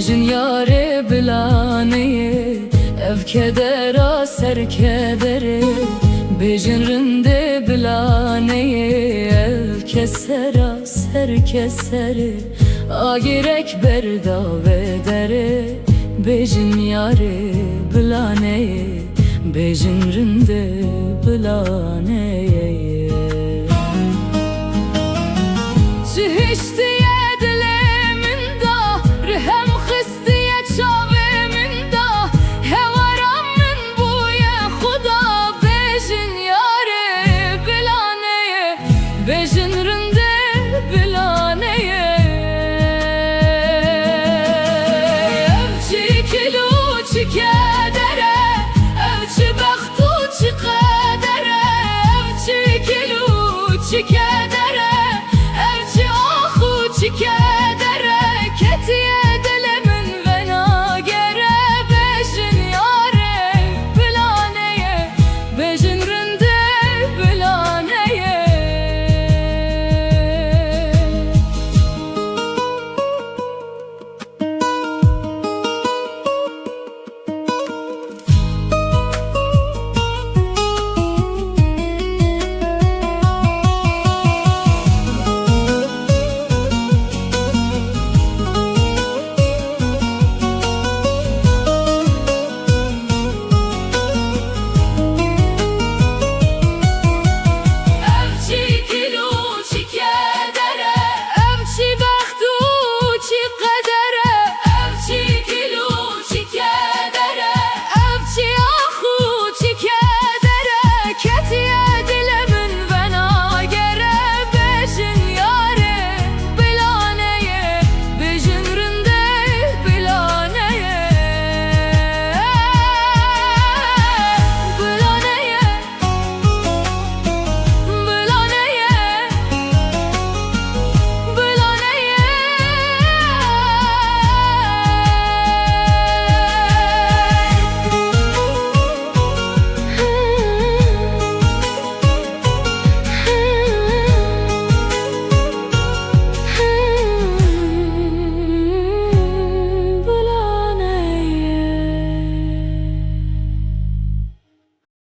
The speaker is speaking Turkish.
Bejin yare bilaneye, ev kedera ser kedere. Bejin rinde bilaneye, ev kesera ser kesere. Agirek berdave dere. Bejin yare bilaneye, bejin rinde bilaneye. Çihiştiye dilimin da, rihem xistiye çavimin da. Hevaram min buye xuda, bejin yare bilaneye, bejin rinde bilaneye. Evçi kilu çikedere, evçi bektu çikedere. Evçi kilu çikedere,